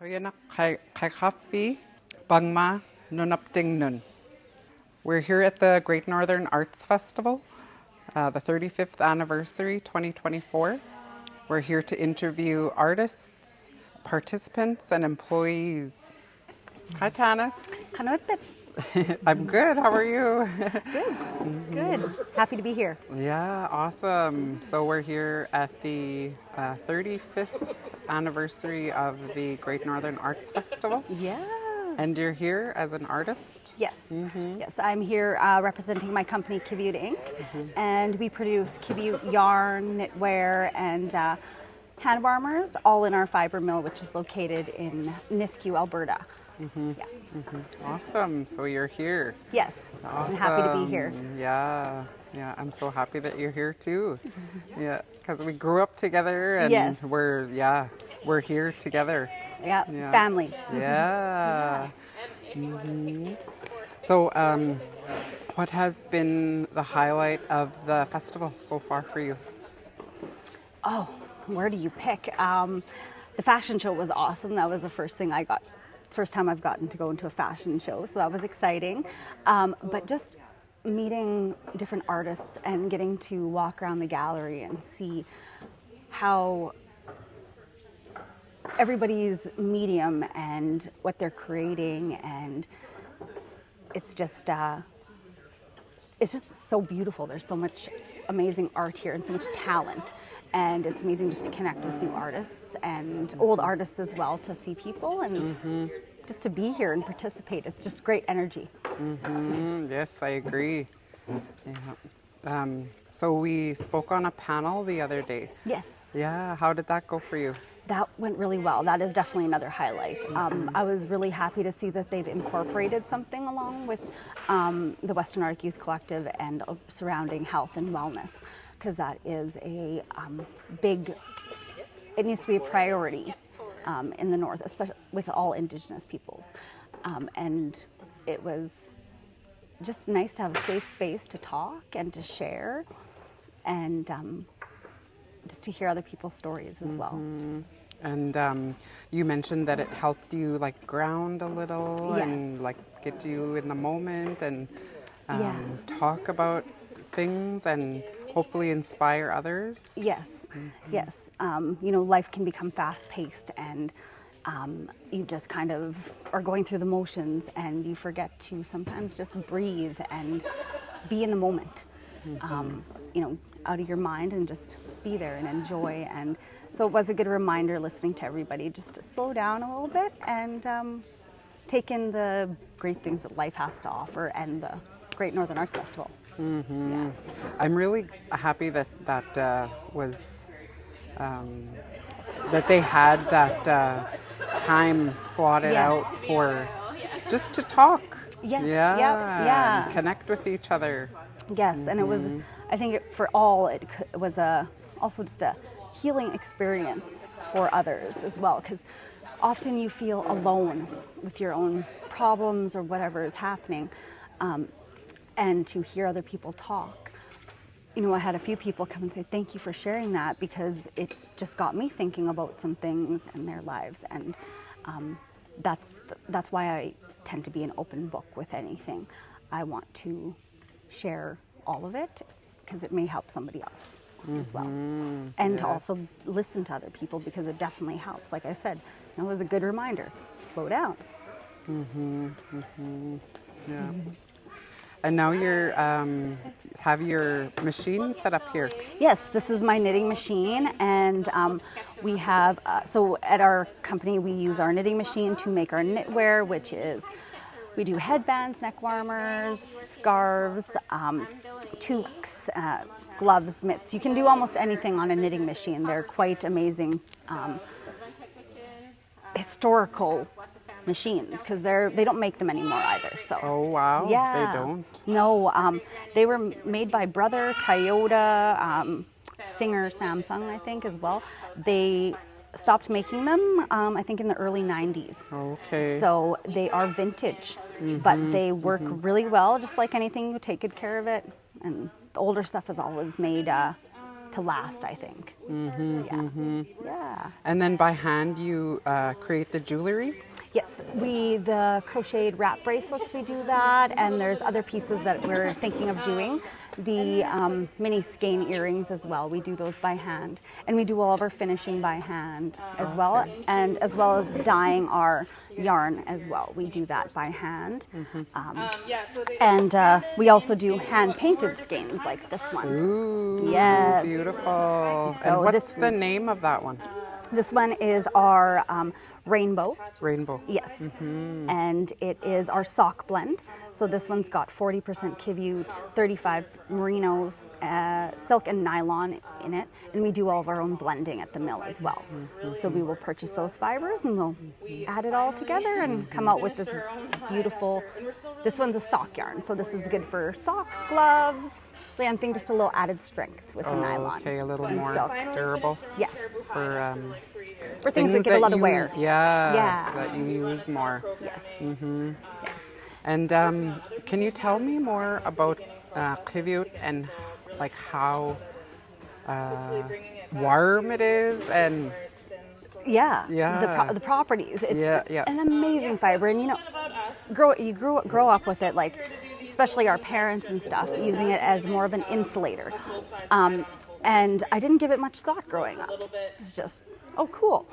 Quyanaq Qaikaffi Pangma Nunaptingnun. We're here at the Great Northern Arts Festival, the 35th anniversary, 2024. We're here to interview artists, participants, and employees. Hi, Tanis. I'm good. How are you? Good. Good. Happy to be here. Yeah, awesome. So we're here at the 35th anniversary of the Great Northern Arts Festival. Yeah. And you're here as an artist? Yes. Yes, I'm here representing my company, Quyanaq Inc. And we produce Quyanaq yarn, knitwear, and hand warmers, all in our fiber mill, which is located in Nisku, Alberta. Yeah. Awesome. So you're here. Yes. Awesome. I'm happy to be here. Yeah. Yeah. I'm so happy that you're here too. Yeah. Because we grew up together and Yes. we're here together. Yeah. Yeah. Family. Yeah. So, what has been the highlight of the festival so far for you? Oh, where do you pick? The fashion show was awesome. That was the first time I've gotten to go into a fashion show, so that was exciting. But just meeting different artists and getting to walk around the gallery and see how everybody's medium and what they're creating, and it's just so beautiful. There's so much amazing art here and so much talent, and it's amazing just to connect with new artists and old artists as well, to see people and just to be here and participate. It's just great energy. Yes, I agree. Yeah. So we spoke on a panel the other day. Yes. Yeah, how did that go for you? That went really well. That is definitely another highlight. I was really happy to see that they've incorporated something along with the Western Arctic Youth Collective and surrounding health and wellness, because that is a it needs to be a priority in the North, especially with all Indigenous peoples. And it was just nice to have a safe space to talk and to share, and just to hear other people's stories as well. And you mentioned that it helped you like ground a little. Yes. And like get you in the moment and Yeah. talk about things and hopefully inspire others. Yes, yes. You know, life can become fast-paced, and you just kind of are going through the motions, and you forget to sometimes just breathe and be in the moment. You know, out of your mind, and just be there and enjoy. And so it was a good reminder, listening to everybody, just to slow down a little bit and take in the great things that life has to offer, and the Great Northern Arts Festival. Yeah. I'm really happy that was that they had that time slotted Yes. out for just to talk. Yes, Yeah. yep, yeah. And connect with each other. Yes, and it was, I think for all, it was also just a healing experience for others as well, because often you feel alone with your own problems or whatever is happening, and to hear other people talk. You know, I had a few people come and say, thank you for sharing that, because it just got me thinking about some things in their lives, and that's why I tend to be an open book with anything. I want to share all of it, because it may help somebody else as well. And to also listen to other people, because it definitely helps. Like I said, it was a good reminder. Slow down. Yeah. And now you're have your machine set up here. Yes, this is my knitting machine, and we have, so at our company we use our knitting machine to make our knitwear, which is, we do headbands, neck warmers, scarves, toques, gloves, mitts. You can do almost anything on a knitting machine. They're quite amazing historical machines, because they don't make them anymore either. So. Oh wow! Yeah. They don't. No, they were made by Brother, Toyota, Singer, Samsung, I think, as well. They stopped making them, I think, in the early 90s. Okay. So they are vintage, but they work really well. Just like anything, you take good care of it. And the older stuff is always made to last, I think. Yeah. And then by hand, you create the jewelry. Yes, the crocheted wrap bracelets, we do that, and there's other pieces that we're thinking of doing. The mini skein earrings as well, we do those by hand. And we do all of our finishing by hand as well, and as well as dyeing our yarn as well. We do that by hand. And we also do hand-painted skeins like this one. Ooh, yes. Beautiful. So and what's the name of that one? This one is our rainbow. Rainbow. Yes, and it is our sock blend. So this one's got 40% Kivute, 35 merinos, silk and nylon in it, and we do all of our own blending at the mill as well. So we will purchase those fibers and we'll add it all together and come out with this beautiful, this one's a sock yarn, so this is good for socks, gloves, and I think just a little added strength with the nylon. Okay, a little and more silk. durable. Yes. For things that get a lot of wear. Yeah. That you use more. Yes. Yes. And can you tell me more about Kivute and like how warm it is and the properties. It's an amazing fiber, and you know, grow up with it. Like especially our parents and stuff, using it as more of an insulator. And I didn't give it much thought growing up. It's just, oh, cool.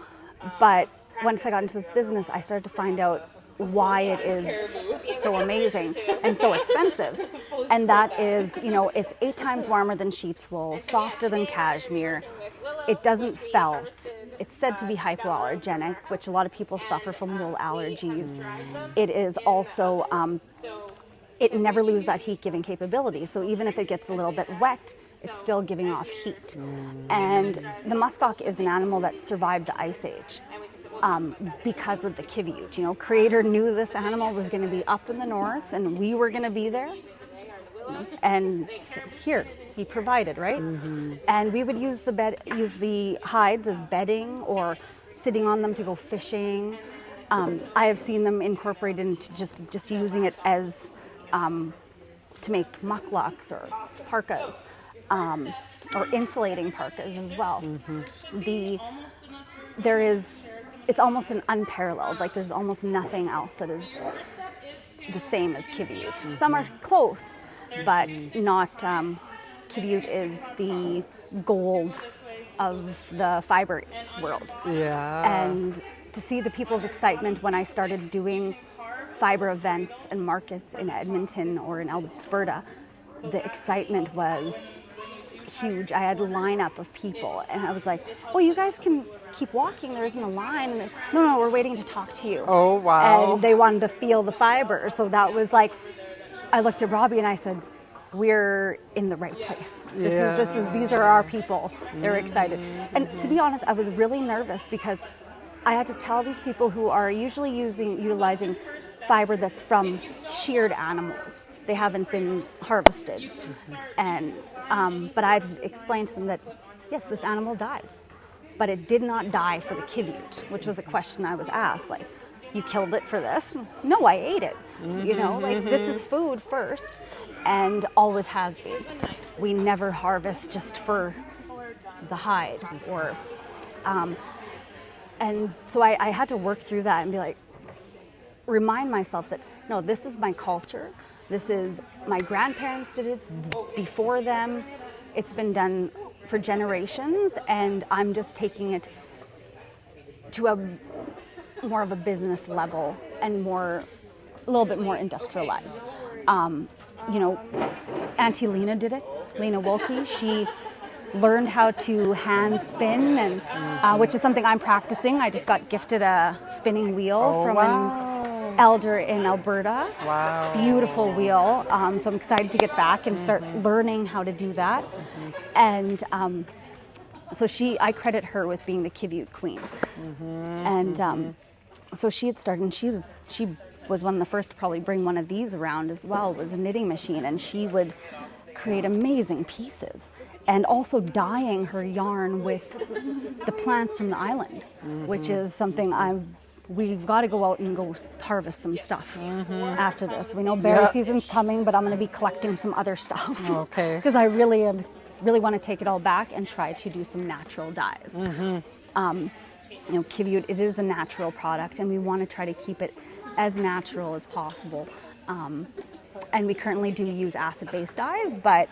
But once I got into this business, I started to find out why it is so amazing and so expensive. And that is, you know, it's 8 times warmer than sheep's wool, softer than cashmere. It doesn't felt. It's said to be hypoallergenic, which a lot of people suffer from wool allergies. It is also, it never loses that heat-giving capability. So even if it gets a little bit wet, it's still giving off heat. And the muskox is an animal that survived the Ice Age. Because of the Kiviute. You know, Creator knew this animal was going to be up in the north and we were going to be there. And so here, he provided, right? And we would use the hides as bedding or sitting on them to go fishing. I have seen them incorporated into just using it as to make mucklucks or parkas or insulating parkas as well. It's almost an unparalleled, like there's almost nothing else that is the same as Kiviute. Some are close, but not, Kiviute is the gold of the fiber world. Yeah. And to see the people's excitement when I started doing fiber events and markets in Edmonton or in Alberta, the excitement was huge. I had a lineup of people and I was like, oh, you guys can keep walking, there isn't a line. And no, we're waiting to talk to you. Oh, wow. And they wanted to feel the fiber. So that was like, I looked at Robbie and I said, we're in the right place. These are our people. They're excited. And to be honest, I was really nervous because I had to tell these people who are usually utilizing fiber that's from sheared animals. They haven't been harvested. And but I had to explain to them that, yes, this animal died, but it did not die for the Kiviute, which was a question I was asked. Like, you killed it for this? No, I ate it. You know, like this is food first and always has been. We never harvest just for the hide or, and so I had to work through that and be like, remind myself that, no, this is my culture. This is, my grandparents did it before them. It's been done for generations, and I'm just taking it to a more of a business level and a little bit more industrialized. You know, Auntie Lena did it, Lena Wilkie. She learned how to hand spin, and which is something I'm practicing. I just got gifted a spinning wheel from an elder in Alberta. Wow. Beautiful wheel. So I'm excited to get back and start learning how to do that. And so I credit her with being the Kiviute queen. And so she had started, and she was one of the first to probably bring one of these around as well. It was a knitting machine, and she would create amazing pieces. And also dyeing her yarn with the plants from the island, which is something we've got to go out and go harvest some stuff after this. We know berry season's coming, but I'm going to be collecting some other stuff. Okay. Because I really want to take it all back and try to do some natural dyes. You know, Kiviute, it is a natural product, and we want to try to keep it as natural as possible. And we currently do use acid-based dyes, but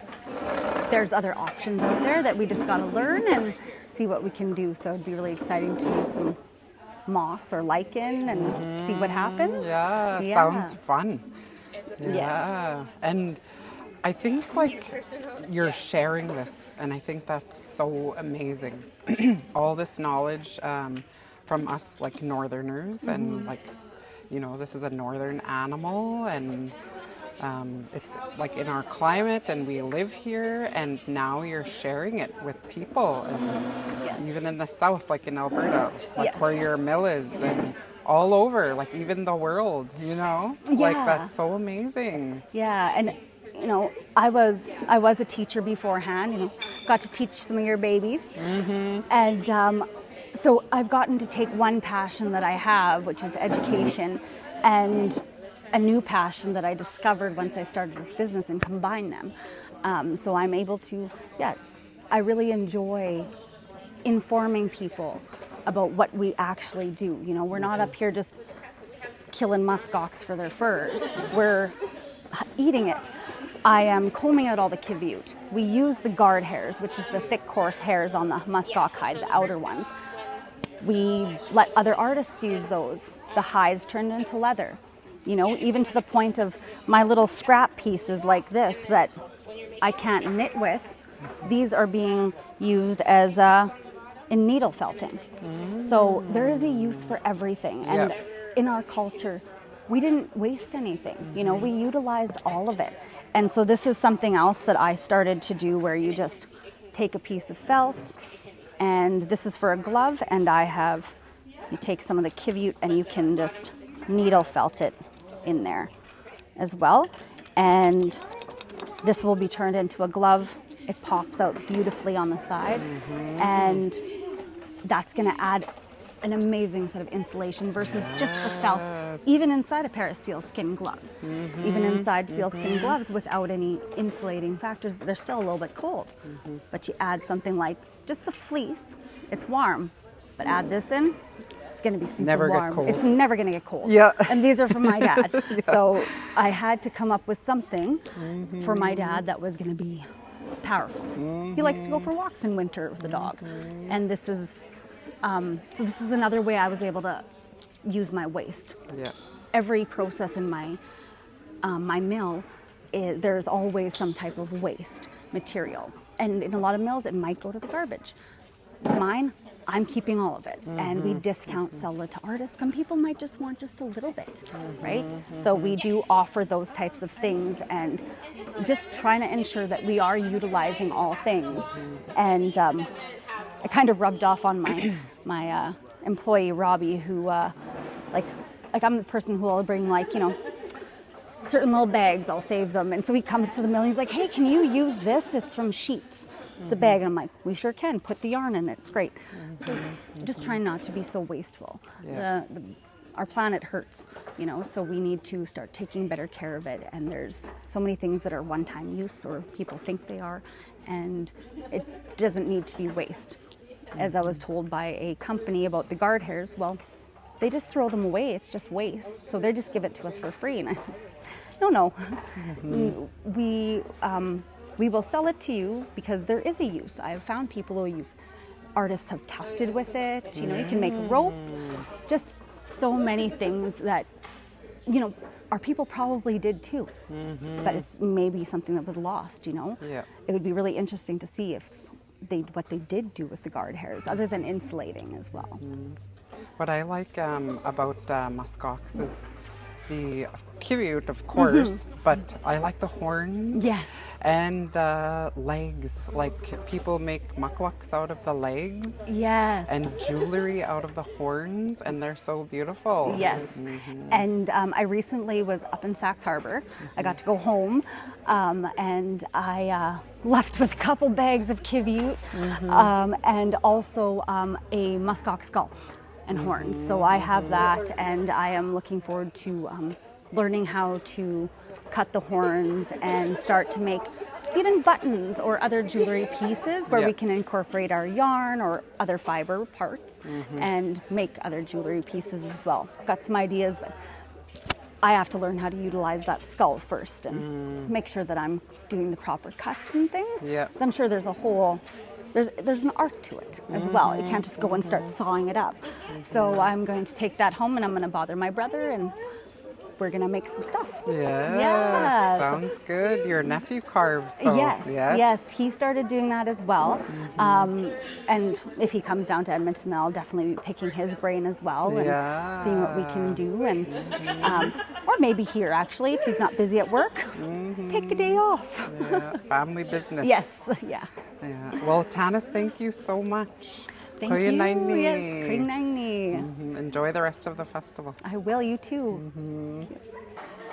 there's other options out there that we just got to learn and see what we can do. So it'd be really exciting to use some moss or lichen and see what happens. Yeah, sounds fun. Yeah. Yes. And I think like you're sharing this, and I think that's so amazing. All this knowledge from us like northerners, and like, you know, this is a northern animal, and it's like in our climate, and we live here, and now you're sharing it with people, and even in the south, like in Alberta, like where your mill is, and all over, like even the world, you know, like that's so amazing. Yeah, and you know, I was a teacher beforehand. You know, got to teach some of your babies, and so I've gotten to take one passion that I have, which is education, and a new passion that I discovered once I started this business, and combine them. So I'm able to, I really enjoy informing people about what we actually do. You know, we're not up here just killing muskox for their furs. We're eating it, I am combing out all the kivute. We use the guard hairs, which is the thick, coarse hairs on the muskox hide, the outer ones. We let other artists use those. The hides turned into leather. You know, even to the point of my little scrap pieces like this that I can't knit with, these are being used as in needle felting. So there is a use for everything. And in our culture, we didn't waste anything. You know, we utilized all of it. And so this is something else that I started to do, where you just take a piece of felt, and this is for a glove, and you take some of the kivute and you can just needle felt it in there as well. And this will be turned into a glove. It pops out beautifully on the side, and that's going to add an amazing set of insulation versus just the felt, even inside a pair of sealskin gloves. Even inside sealskin gloves without any insulating factors, they're still a little bit cold. But you add something like just the fleece, it's warm, but add this in, it's going to be super warm. It's never going to get cold. Yeah. And these are from my dad. So I had to come up with something for my dad that was going to be powerful. He likes to go for walks in winter with the dog. And this is so this is another way I was able to use my waste. Every process in my my mill, there's always some type of waste material. And in a lot of mills, it might go to the garbage. Mine, I'm keeping all of it. And we discount, sell it to artists. Some people might just want just a little bit, right? So we do offer those types of things, and just trying to ensure that we are utilizing all things. And it kind of rubbed off on my employee Robbie, who like I'm the person who will bring, like, you know, certain little bags. I'll save them, and so he comes to the mill and he's like, "Hey, can you use this? It's from sheets. It's a bag." And I'm like, "We sure can. Put the yarn in it. It's great." So just trying not to be so wasteful. Our planet hurts, you know, so we need to start taking better care of it. And there's so many things that are one-time use, or people think they are, and it doesn't need to be waste. As I was told by a company about the guard hairs, well, they just throw them away. It's just waste. So they just give it to us for free. And I said, no. We will sell it to you because there is a use. I've found people who use, artists have tufted with it. You know, you can make rope. Just so many things that, you know, our people probably did too. But it's maybe something that was lost, you know. It would be really interesting to see if what they did do with the guard hairs, other than insulating as well. What I like about muskox is the kivute, of course, but I like the horns. And the legs. Like, people make mucklucks out of the legs. And jewelry out of the horns, and they're so beautiful. And I recently was up in Sax Harbor. I got to go home, and I left with a couple bags of kivute, and also a muskox skull and horns. So I have that, and I am looking forward to learning how to cut the horns and start to make even buttons or other jewelry pieces where we can incorporate our yarn or other fiber parts and make other jewelry pieces as well. Got some ideas, but I have to learn how to utilize that skull first and make sure that I'm doing the proper cuts and things. 'Cause I'm sure there's a whole there's an art to it as well. You can't just go and start sawing it up. So I'm going to take that home, and I'm going to bother my brother, and we're going to make some stuff. Sounds good. Your nephew carves. So Yes, he started doing that as well. And if he comes down to Edmonton, I'll definitely be picking his brain as well and seeing what we can do. And or maybe here, actually, if he's not busy at work, take a day off. Family business. Well, Tanis, thank you so much. Thank you. Quyanaq. Enjoy the rest of the festival. I will. You too.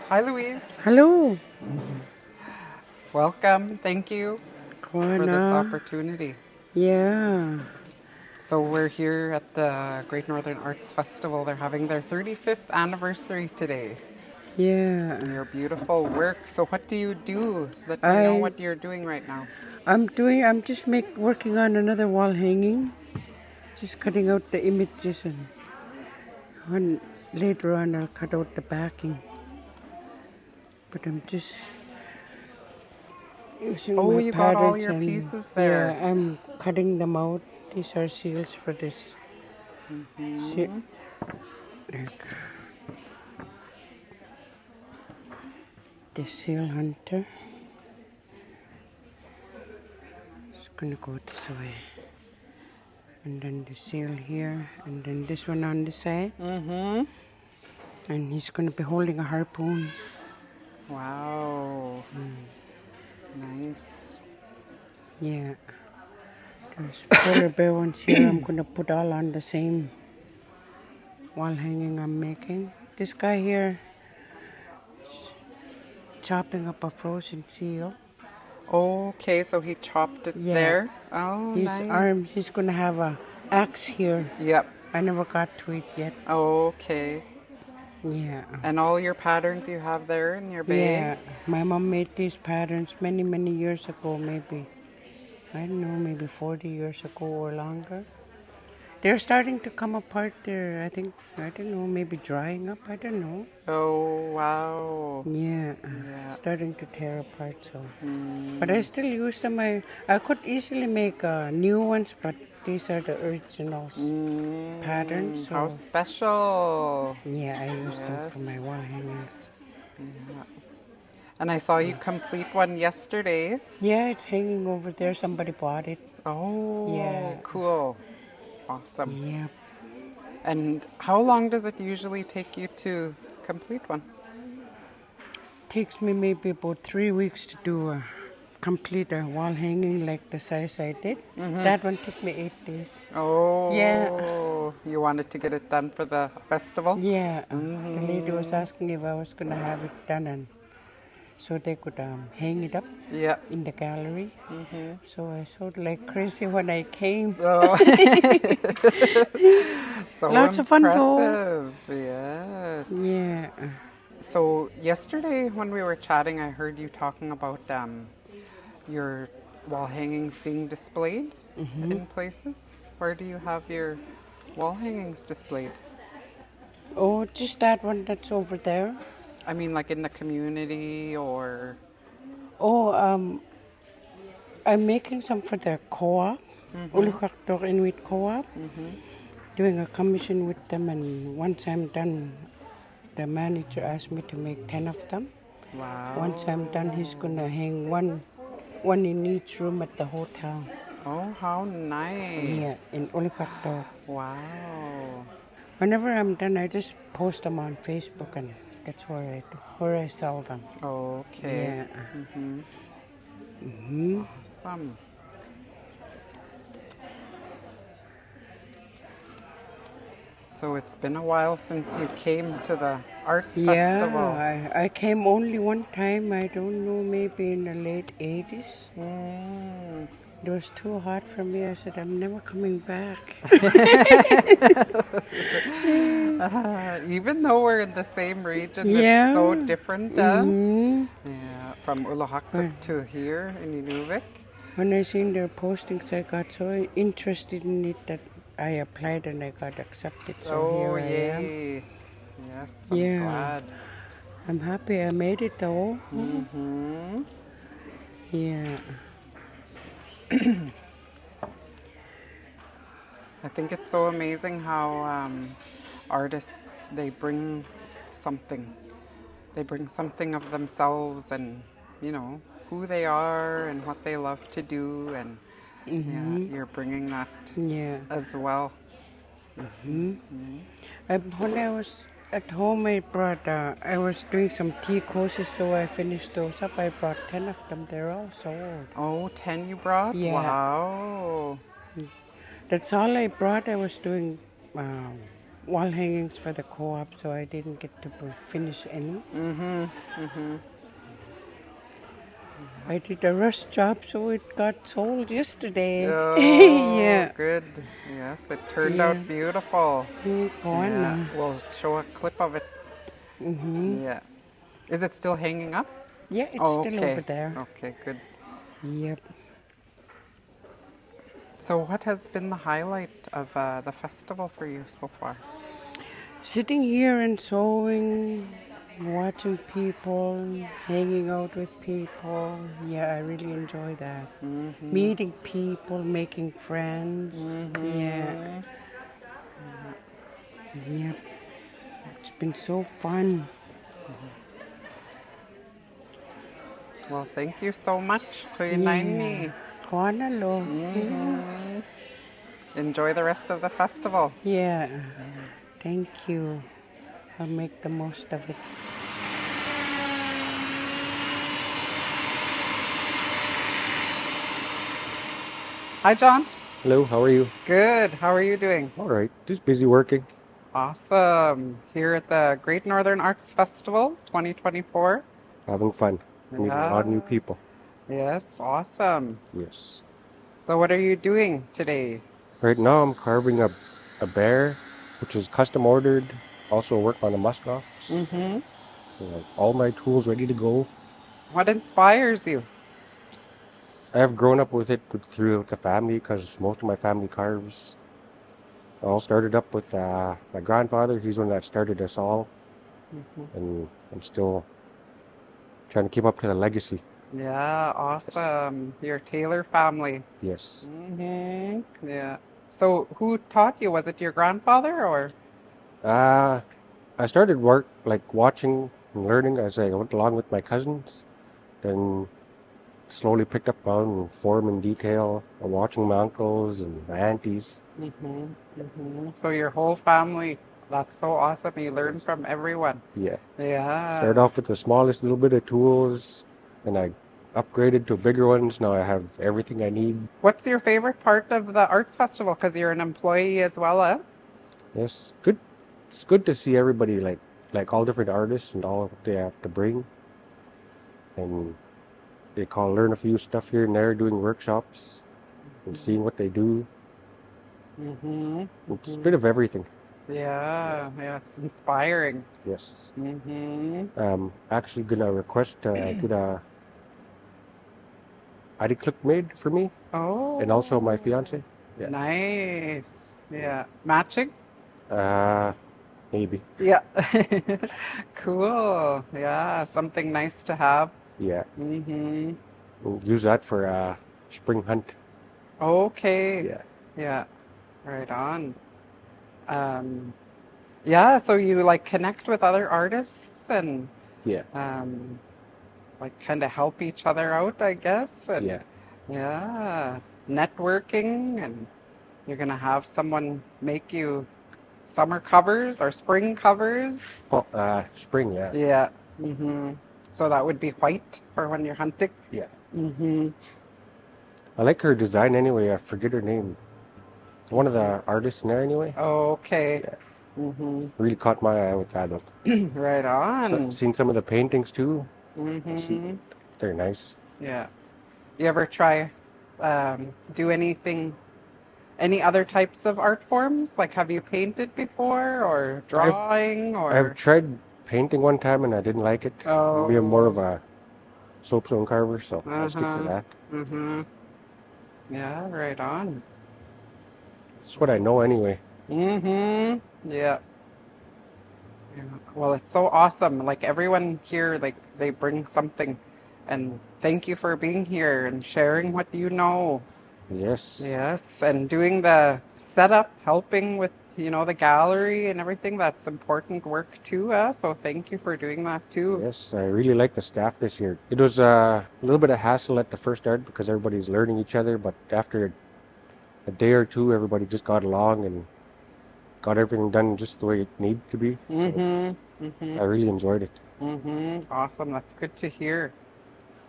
Hi, Louise. Hello. Welcome. Thank you for this opportunity. So we're here at the Great Northern Arts Festival. They're having their 35th anniversary today. And your beautiful work. So what do you do? Let me know what you're doing right now. I'm just working on another wall hanging. Just cutting out the images, and later on I'll cut out the backing. But I'm just using Oh, my you got all patterns your and pieces there. yeah, I'm cutting them out. These are seals for this. See, like the seal hunter. It's gonna go this way. And then the seal here, and then this one on the side. Mm-hmm. And he's gonna be holding a harpoon. Wow. Nice. Yeah. There's polar bear ones here. I'm gonna put all on the same wall hanging I'm making. This guy here is chopping up a frozen seal. Okay, so he chopped it Yeah. there. Oh, His nice. arms, he's gonna have a axe here. Yep. I never got to it yet. Okay. Yeah. And all your patterns you have there in your bag? Yeah. My mom made these patterns many, many years ago, maybe. I don't know, maybe 40 years ago or longer. They're starting to come apart there. I think, I don't know, maybe drying up. I don't know. Oh, wow. Yeah, Yeah. starting to tear apart. So, but I still use them. I could easily make new ones, but these are the originals patterns. So How special. yeah, I use them for my Yes. wall hangings. And I saw you complete one yesterday. Yeah, it's hanging over there. Somebody bought it. Oh, Yeah. cool. Awesome. Yeah. And how long does it usually take you to complete one? Takes me maybe about 3 weeks to do a complete a wall hanging like the size I did. That one took me 8 days. Oh, Yeah. You wanted to get it done for the festival? Yeah, the lady was asking if I was gonna have it done, and so they could hang it up Yeah. in the gallery. So I sold like crazy when I came. Oh. So Lots of fun though. impressive. Yes. Yeah. So yesterday when we were chatting, I heard you talking about your wall hangings being displayed in places. Where do you have your wall hangings displayed? Oh, just that one that's over there. I mean, like in the community or... Oh, I'm making some for the co-op, Ulukaktor Inuit Co-op. Doing a commission with them, and once I'm done, the manager asked me to make 10 of them. Wow. Once I'm done, he's gonna hang one in each room at the hotel. Oh, how nice. Yeah, in Ulukaktor. Wow. Whenever I'm done, I just post them on Facebook, and that's where I sell them. Okay. Yeah. Awesome. So it's been a while since you came to the arts festival. Yeah, I came only one time. I don't know, maybe in the late 80s. It was too hot for me. I said, I'm never coming back. Even though we're in the same region, Yeah. it's so different. Yeah, from Ulahaktuk Right. to here in Inuvik. When I seen their postings, I got so interested in it that I applied and I got accepted. So Oh, here I am. yay. Yes, I'm Yeah. glad. I'm happy I made it though. Yeah. I think it's so amazing how artists, they bring something. They bring something of themselves and, you know, who they are and what they love to do. And yeah, you're bringing that Yeah. as well. When I was at home, I was doing some tea courses, so I finished those up. I brought 10 of them. They're all sold. Oh, 10 you brought? Yeah. Wow. That's all I brought. I was doing wall hangings for the co-op, so I didn't get to finish any. I did a rush job, so it got sold yesterday. Oh, Yeah. good. Yes, it turned out beautiful. Go on Yeah, now. we'll show a clip of it. Yeah. Is it still hanging up? Yeah, it's Oh, still okay. over there. Okay, good. Yep. So what has been the highlight of the festival for you so far? Sitting here and sewing watching people, hanging out with people. Yeah, I really enjoy that. Meeting people, making friends. Yeah. Yep. It's been so fun. Well, thank you so much, Yeah. Quyanaq. Honalo. Enjoy the rest of the festival. Yeah. Thank you. I'll make the most of it. Hi, John. Hello, how are you? Good. How are you doing? All right, just busy working. Awesome. Here at the Great Northern Arts Festival 2024. Having fun. Meeting a lot of new people. Yes, awesome. Yes. So what are you doing today? Right now I'm carving a bear, which is custom ordered. Also work on a muskox. I have all my tools ready to go. What inspires you? I've grown up with it through the family because most of my family carves. It all started up with my grandfather. He's the one that started us all. And I'm still trying to keep up to the legacy. Yeah, awesome. Your Taylor family. Yes. Yeah. So who taught you? Was it your grandfather or? I started watching and learning as I went along with my cousins. Then slowly picked up on form and detail, watching my uncles and my aunties. So your whole family, that's so awesome. You learn from everyone. Yeah. Yeah. Started off with the smallest little bit of tools, and I upgraded to bigger ones. Now I have everything I need. What's your favorite part of the arts festival? Because you're an employee as well, eh? Yes, good. It's good to see everybody like all different artists and all what they have to bring. And they learn a few stuff here and there, doing workshops and seeing what they do. It's a bit of everything. Yeah, it's inspiring. Yes. Mm-hmm. Actually gonna request to get a ID clip made for me Oh, and also my fiance. Yeah. nice. Yeah. Matching? Maybe. Yeah. Cool. Yeah, something nice to have. Yeah. Mm-hmm. We'll use that for spring hunt. Okay. Yeah. Yeah. Right on. Yeah, so you like connect with other artists and Yeah. like kind of help each other out, I guess. And Yeah. yeah, networking, and you're gonna have someone make you summer covers or spring covers. Spring. Yeah. Yeah. Mm-hmm. So that would be white for when you're hunting. Yeah. Mm-hmm. I like her design anyway. I forget her name. One of the artists in there anyway. Okay. Yeah. Mm-hmm. Really caught my eye with that look. Right on. Seen some of the paintings too. Mm-hmm. They're nice. Yeah. You ever try do any other types of art forms? Like have you painted before or drawing or? I've tried painting one time and I didn't like it. Oh. Maybe I'm more of a soapstone carver, so I'll stick to that. Mm-hmm. Yeah, right on. It's what I know anyway. Mm-hmm. Yeah. Yeah. Well, it's so awesome. Like everyone here, like they bring something, and thank you for being here and sharing what you know. Yes. Yes, and doing the setup, helping with, the gallery and everything. That's important work too. So thank you for doing that too. Yes, I really like the staff this year. It was a little bit of hassle at the first start because everybody's learning each other, but after a day or two, everybody just got along and got everything done just the way it needed to be. So I really enjoyed it. Awesome. That's good to hear.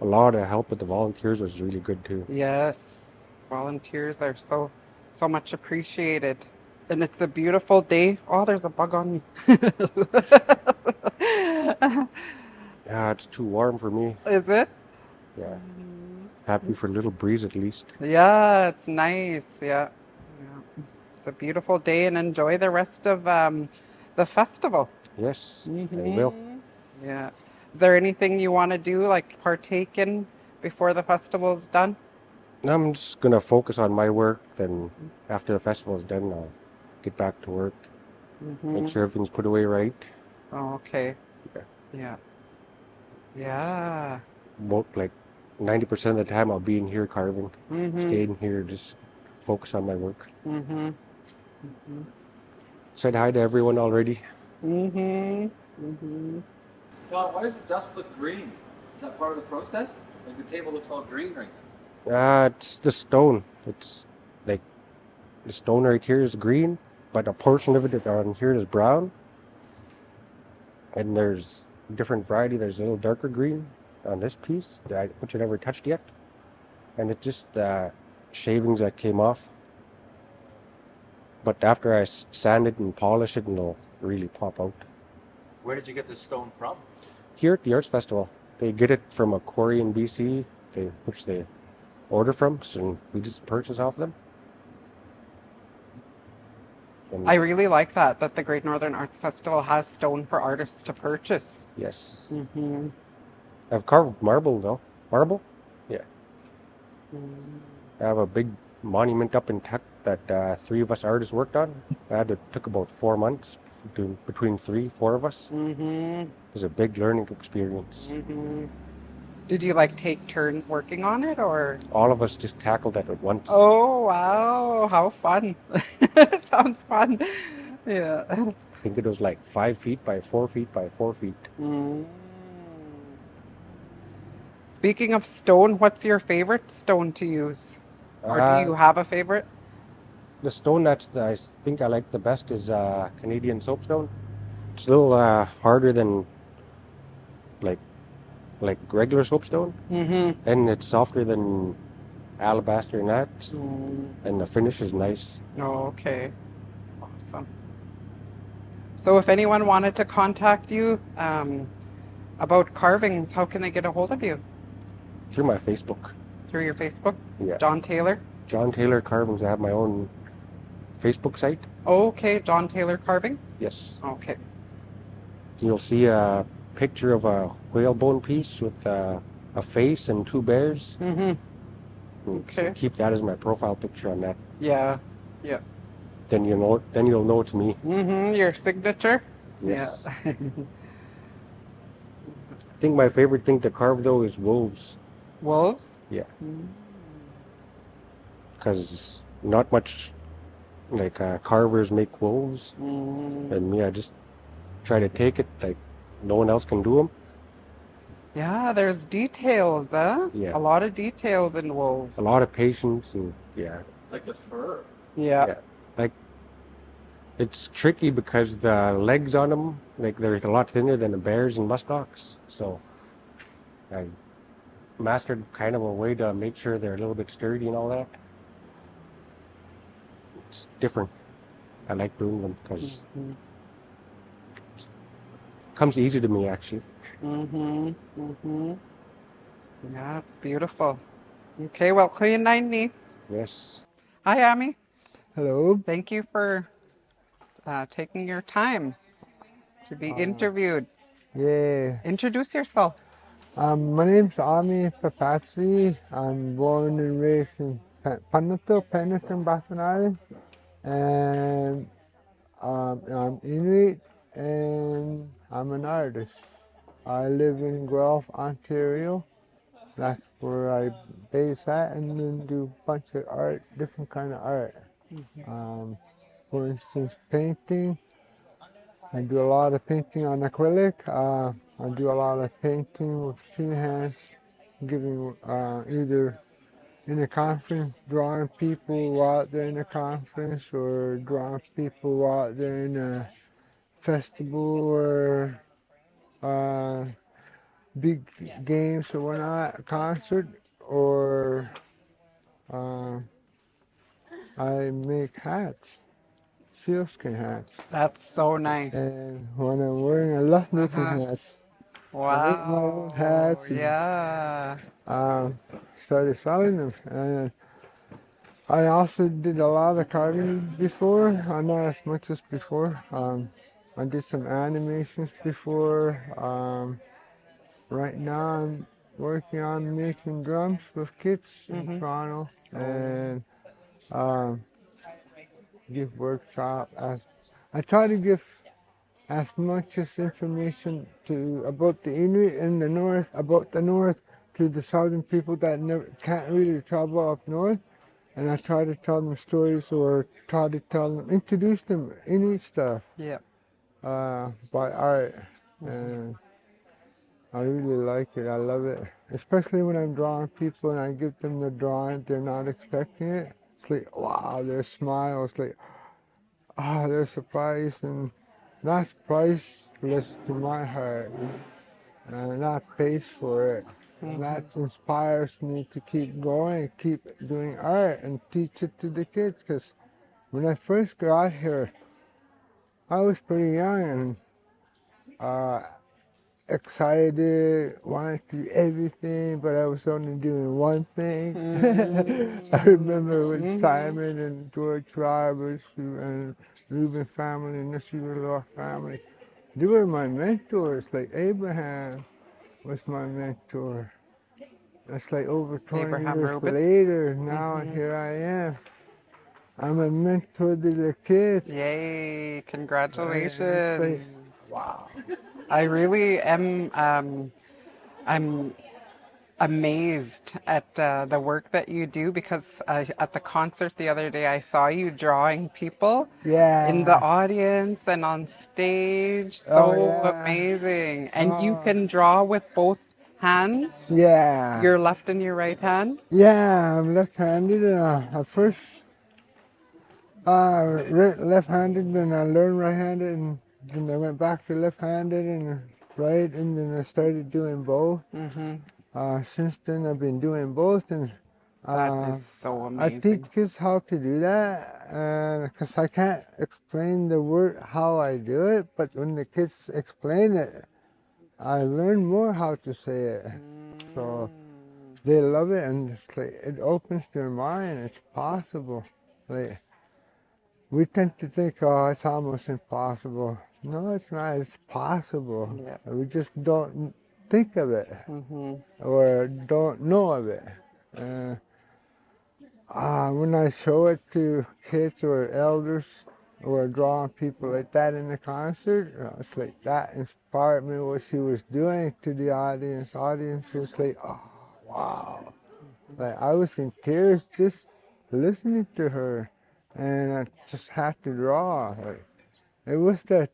A lot of help with the volunteers was really good too. Yes, volunteers are so much appreciated. And it's a beautiful day. Oh, there's a bug on me. Yeah, it's too warm for me. Is it? Yeah. Happy for a little breeze at least. Yeah, it's nice. Yeah. It's a beautiful day, and enjoy the rest of the festival. Yes, I will. Yeah. Is there anything you want to do, like partake in before the festival's done? I'm just gonna focus on my work. Then after the festival's done, I'll get back to work. Make sure everything's put away right. Oh, okay. Yeah. Yeah. Yeah. Like 90% of the time I'll be in here carving, stay in here, just focus on my work. Mm-hmm. Said hi to everyone already. Mm-hmm. Mm-hmm. Well, why does the dust look green? Is that part of the process? Like the table looks all green right It's the stone. It's like the stone right here is green, but a portion of it on here is brown. And there's different variety. There's a little darker green on this piece, which I never touched yet. And it's just shavings that came off. But after I sand it and polish it, it'll really pop out. Where did you get this stone from? Here at the Arts Festival, they get it from a quarry in BC, which they order from, so we just purchase off them. And I really like that the Great Northern Arts Festival has stone for artists to purchase. yes. Mm-hmm. I've carved marble though. Marble? Yeah. I have a big monument up in Tuck that 3 of us artists worked on. It took about 4 months between 3-4 of us. Mm-hmm. It was a big learning experience. Mm-hmm. Did you like take turns working on it, or? All of us just tackled it at once. Oh, wow. How fun. Sounds fun. Yeah. I think it was like 5 feet by 4 feet by 4 feet. Mm. Speaking of stone, what's your favorite stone to use? Or do you have a favorite? The stone I think I like the best is Canadian soapstone. It's a little harder than like regular soapstone, and it's softer than alabaster and that, and the finish is nice. Oh, okay. Awesome. So if anyone wanted to contact you about carvings, how can they get a hold of you? Through my Facebook. Through your Facebook? Yeah. John Taylor? John Taylor Carvings. I have my own Facebook site. Okay, John Taylor Carving? Yes. Okay. You'll see a picture of a whalebone piece with a face and 2 bears. Mm-hmm. Okay. Keep that as my profile picture on that. Yeah. Yeah. Then you'll know it's me. Mm-hmm. Your signature? Yes. Yeah. I think my favorite thing to carve though is wolves. Wolves? Yeah. Because not much carvers make wolves, and me, I just try to take it like no one else can do them. Yeah, there's details, huh? Yeah. A lot of details in wolves. A lot of patience and yeah. Like the fur. Yeah. Like it's tricky because the legs on them, like they're a lot thinner than the bears and muskox. So I mastered kind of a way to make sure they're a little bit sturdy and all that. It's different. I like doing them because it comes easy to me actually. Yeah, it's beautiful. Okay, well, Quyanaq. Yes. Hi, Amy. Hello. Thank you for taking your time to be interviewed. Yeah. Introduce yourself. My name's Ami Papatsi. I'm born and raised in Pennerton, Baffin Island. And I'm Inuit and I'm an artist. I live in Guelph, Ontario. That's where I base at and then do a bunch of art, different kind of art. For instance, painting. I do a lot of painting on acrylic. I do a lot of painting with 2 hands, giving either in a conference, drawing people out there in a conference, or drawing people out there in a festival or big games or whatnot, a concert, or I make hats, sealskin hats. That's so nice. And when I'm wearing, I love making hats. I make my own Wow. hats and Yeah. started selling them. And I also did a lot of carving before, not as much as before. I did some animations before. Right now I'm working on making drums with kids in Toronto and give workshop. I try to give as much as information to about the Inuit in the north, about the north, to the southern people that never can't really travel up north. And I try to tell them stories or try to tell them, introduce them Inuit stuff Yeah. by art. And I really like it. I love it. Especially when I'm drawing people and I give them the drawing, they're not expecting it. It's like, wow, their smile. It's like, they're surprised. And that's priceless to my heart. And that pays for it. And that inspires me to keep going, keep doing art and teach it to the kids. Because when I first got here, I was pretty young and excited, wanted to do everything, but I was only doing one thing. I remember with Simon and George Roberts and Reuben family and the Law family. They were my mentors, like Abraham was my mentor. That's like over 20 Abraham years Reuben. later, now here I am. I'm a mentor to the kids. Yay! It's Congratulations. like, wow. I really am. I'm amazed at the work that you do because at the concert the other day I saw you drawing people in the Yeah. audience and on stage. Oh, So yeah. amazing. And you Oh. can draw with both hands, Yeah. your left and your right hand. Yeah, I'm left-handed. I first left-handed, then I learned right-handed, and then I went back to left-handed and right, and then I started doing both. Since then, I've been doing both, and That is so I teach amazing. kids how to do that, and because I can't explain the word how I do it, but when the kids explain it, I learn more how to say it. So they love it, and it's like it opens their mind. It's possible. Like we tend to think, oh, it's almost impossible. No, it's not. It's possible. Yeah. We just don't think of it or don't know of it. When I show it to kids or elders or drawing people like that in the concert, it's like that inspired me what she was doing to the audience. Audience was like, oh, wow. Like I was in tears just listening to her, and I just had to draw. Like, it was that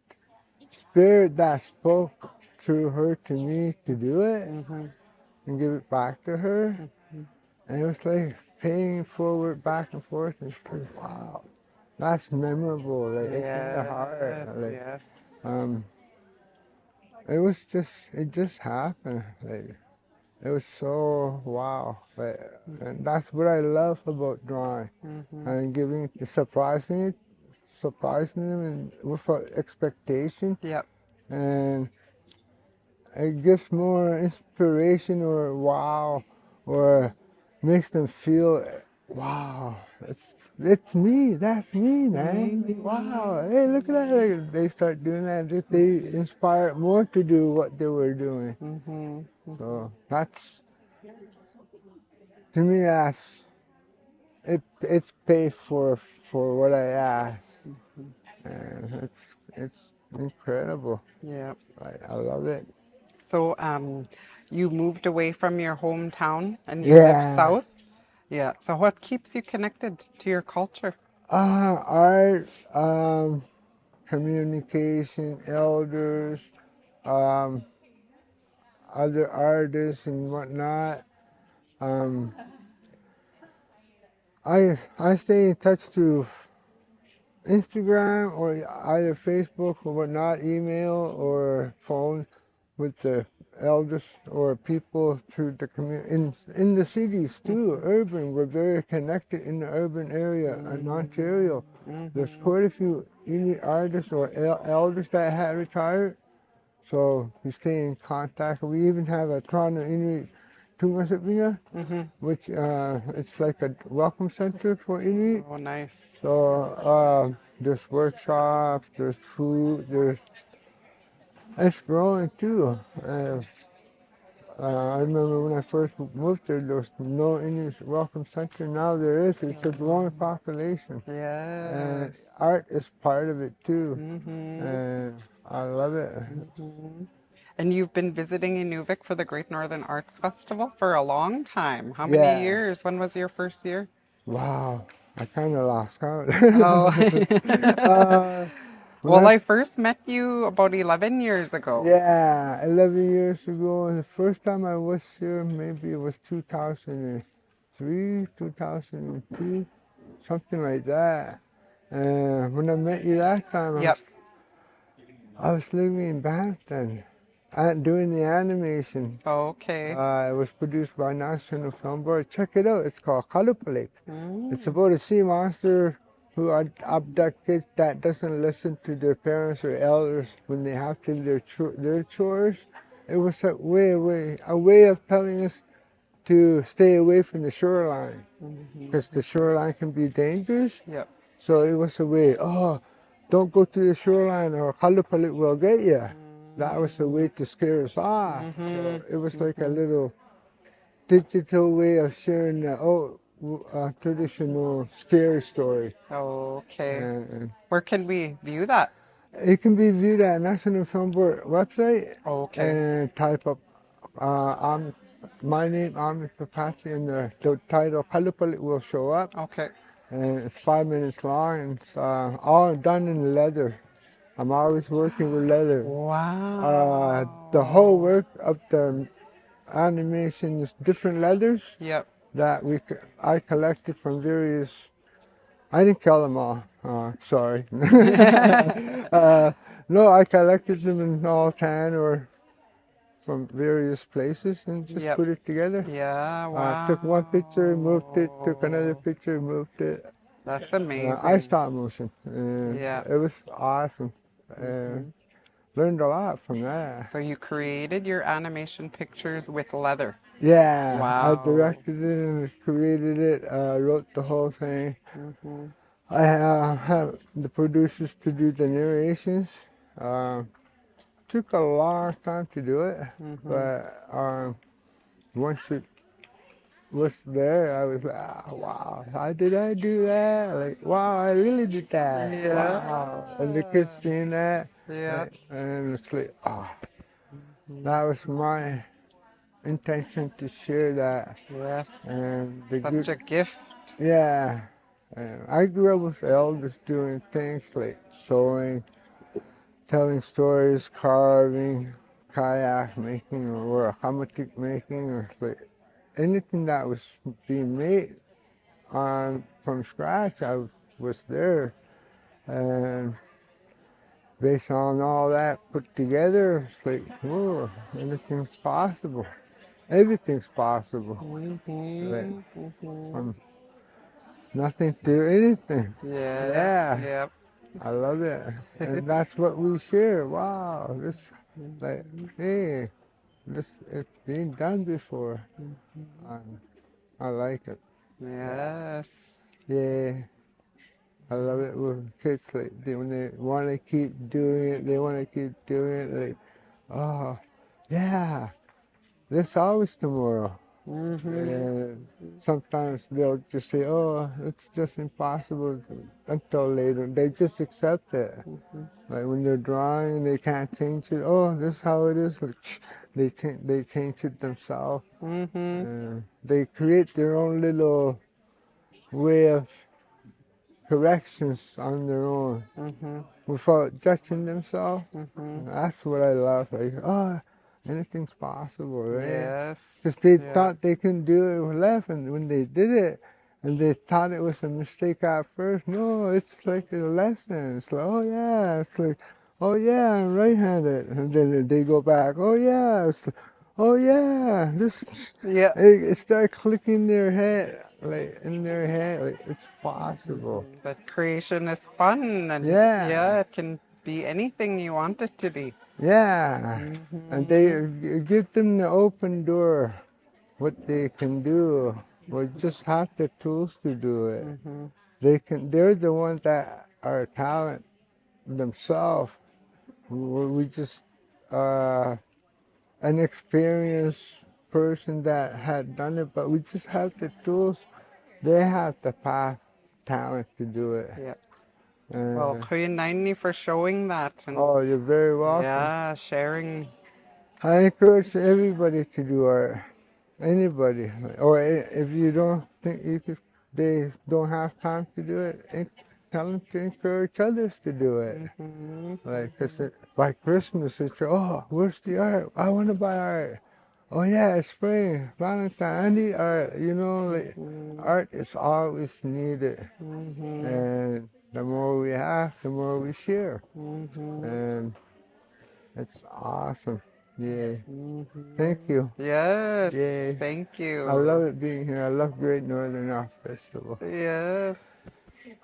spirit that spoke through her to me to do it and give it back to her. And it was like paying forward back and forth, and it's like, wow, that's memorable. Like it's in the heart. Like, Yes. it just happened. Like it was so wow. Like, and that's what I love about drawing and giving, surprising them and without expectation. Yep. And it gives more inspiration or wow, or makes them feel, wow, it's me, that's me, man. Wow, hey, look at that. Like, they start doing that, they inspire more to do what they were doing. So that's, to me, it's paid for what I asked, and it's incredible. Yeah. I love it. So, you moved away from your hometown and you live Yeah. south? Yeah. So what keeps you connected to your culture? Art, communication, elders, um, other artists and whatnot. I stay in touch through Instagram or either Facebook or whatnot, email or phone with the elders or people through the community. In the cities too, urban, we're very connected in the urban area in Ontario. There's quite a few Inuit artists or elders that had retired, so we stay in contact. We even have a Toronto Inuit Tunnganarniq, which it's like a welcome center for Inuit. Oh, nice. So there's workshops, there's food, it's growing too. I remember when I first moved there was no Inuit welcome center. Now there is. It's a growing population. And Yes. art is part of it too. And I love it. And you've been visiting Inuvik for the Great Northern Arts Festival for a long time. How many Yeah. years? When was your first year? Wow. I kind of lost count. Oh. When Well, I first met you about 11 years ago. yeah, 11 years ago. And the first time I was here, maybe it was 2003, 2002, something like that. And when I met you that time, Yep. I was living in Banton, doing the animation. Okay. It was produced by National Film Board. Check it out. It's called Qaikaffi. It's about a sea monster who abduct kids that doesn't listen to their parents or elders when they have to do their chores. It was a way of telling us to stay away from the shoreline because the shoreline can be dangerous. Yep. So it was a way, oh, don't go to the shoreline or Qaikaffi will get you. That was a way to scare us off. So it was like a little digital way of sharing a traditional scary story. Okay. And Where can we view that? it can be viewed at National Film Board website. Okay. And type up my name, Amit Papachi, and the title Qaikaffi will show up. Okay. And it's 5 minutes long, and it's all done in leather. I'm always working with leather. Wow. The whole work of the animation is different leathers Yep. that I collected from various. I didn't kill them all. Sorry. No, I collected them in all tan or from various places and just Yep. put it together. Yeah. Wow. Took one picture, moved it. Took another picture, moved it. That's amazing. I stop motion. Yeah. It was awesome. Learned a lot from that. So you created your animation pictures with leather. Yeah, Wow. I directed it and created it, wrote the whole thing. I have the producers to do the narrations. Took a long time to do it, but once it was there, I was like, wow, how did I do that? Like, wow, I really did that. Yeah. Wow. And the kids seeing that, Yeah. and it's like, that was my intention to share that. Yes. And the Such a gift. yeah. And I grew up with elders doing things like sewing, telling stories, carving, kayak making, or hamatik making, or like anything that was being made from scratch. I was there, and based on all that put together, it's like, whoa, anything's possible. Everything's possible. Like, from nothing to anything. Yes. Yeah. Yep. I love it. And that's what we share. Wow. This, like, hey, it's been done before. I like it. Yes. Yeah. I love it with kids, like, when they want to keep doing it, they want to keep doing it. Like, oh, yeah, there's always tomorrow. And sometimes they'll just say, oh, it's just impossible until later. They just accept it. Like when they're drawing, they can't change it. Oh, this is how it is. Like, they change it themselves. They create their own little way of corrections on their own without judging themselves. That's what I love. Like, oh, anything's possible, right? Yes. Because they thought they couldn't do it with left, and when they did it, and they thought it was a mistake at first. No, it's like a lesson. It's like, oh yeah, it's like, oh yeah, I'm right-handed, and then they go back. Oh yeah, it's like, oh yeah, this. Yeah. It started clicking in their head, like it's possible. But creation is fun, and Yeah. it can be anything you want it to be. Yeah, and they give them the open door, what they can do. We just have the tools to do it. They're the ones that are talent themselves. We just an experienced person that had done it, but we just have the tools. They have the path, talent to do it. Yeah. Well, Quyanaq for showing that. And Oh, you're very welcome. yeah, sharing. I encourage everybody to do art. Anybody. Or if you don't think they don't have time to do it, tell them to encourage others to do it. Like, cause by Christmas, it's, oh, where's the art? I want to buy art. Oh yeah, it's spring, Valentine, I need art. You know, like, art is always needed. And the more we have, the more we share. And it's awesome. Yeah. Thank you. Yes. Yeah. Thank you. I love it being here. I love Great Northern Art Festival. Yes.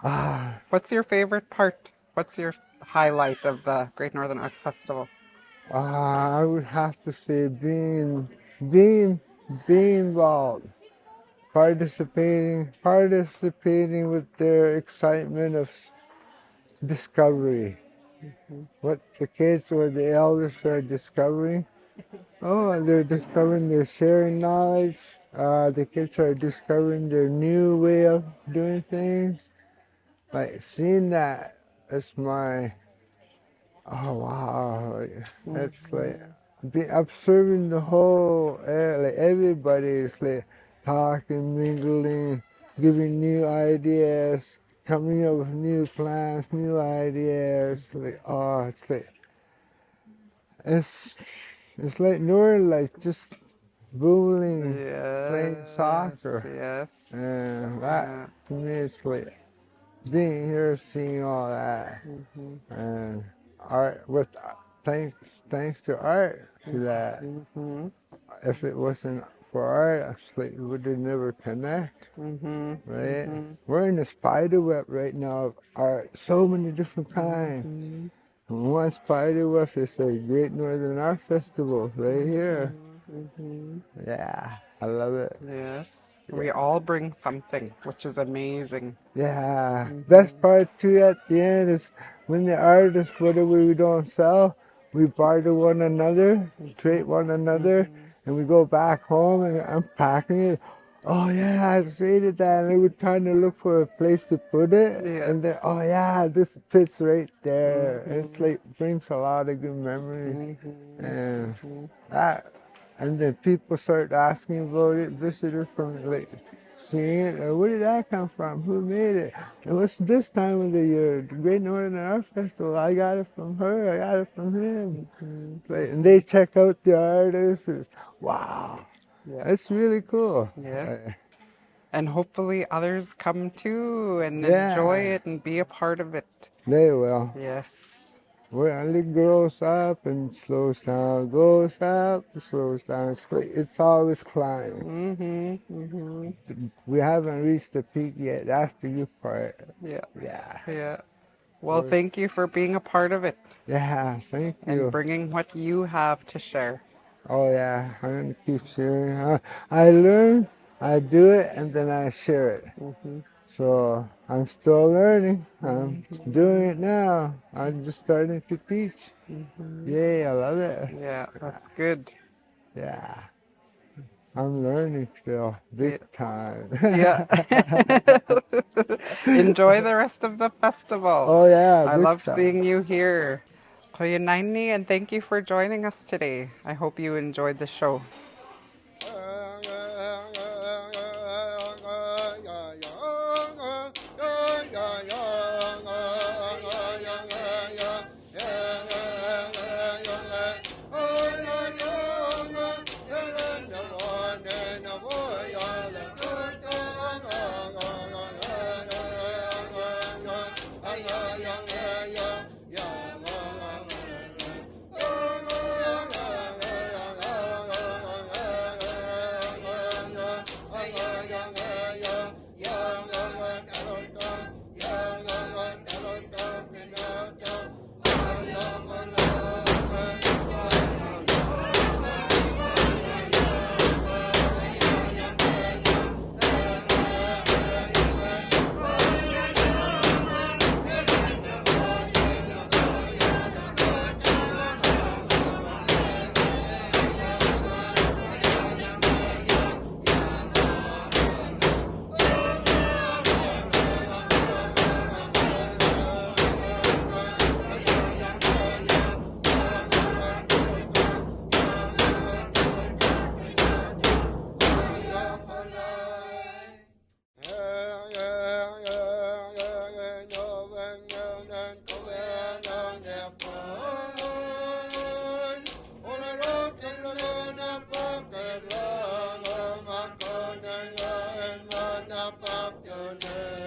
Ah, What's your favorite part? What's your highlight of the Great Northern Arts Festival? I would have to say being involved, participating with their excitement of discovery. What the kids or the elders are discovering. Oh, they're discovering, they're sharing knowledge. The kids are discovering their new way of doing things. Like seeing that, that's my, oh wow, that's like observing the whole, like everybody is like talking, mingling, giving new ideas, coming up with new plans, new ideas. Like, oh, it's like Nora, like just bowling, playing soccer. Yes. And that to me is like being here, seeing all that, and art with thanks to art to that. If it wasn't for art, actually, we would have never connect, right? We're in a spider web right now of art, so many different kinds. One spider web is a Great Northern Art Festival right here. Yeah, I love it. Yes. We all bring something, which is amazing. Yeah, best part too at the end is when the artists, whatever we don't sell, we barter one another, trade one another, and we go back home and unpacking it. Oh yeah, I traded that, and we were trying to look for a place to put it, Yeah. and then oh yeah, this fits right there. It's like brings a lot of good memories, and that. And then people start asking about it, visitors from like seeing it, where did that come from? Who made it? It was this time of the year, the Great Northern Art Festival. I got it from her, I got it from him. Like, and they check out the artists. Wow, that's really cool. Yes. And hopefully others come too and Yeah. enjoy it and be a part of it. They will. Yes. Well, it grows up and slows down, goes up, slows down. It's always climbing. We haven't reached the peak yet. That's the good part. Yeah. Yeah. Yeah. Well, thank you for being a part of it Yeah, thank you. and bringing what you have to share. Oh yeah, I'm gonna keep sharing. I learn, I do it, and then I share it. So I'm still learning. I'm doing it now. I'm just starting to teach. Yay, I love it. Yeah, that's good. Yeah. I'm learning still, big time. Yeah. Enjoy the rest of the festival. Oh yeah, I big love time. seeing you here. Quyanaq, and thank you for joining us today. I hope you enjoyed the show. Nunaptingnun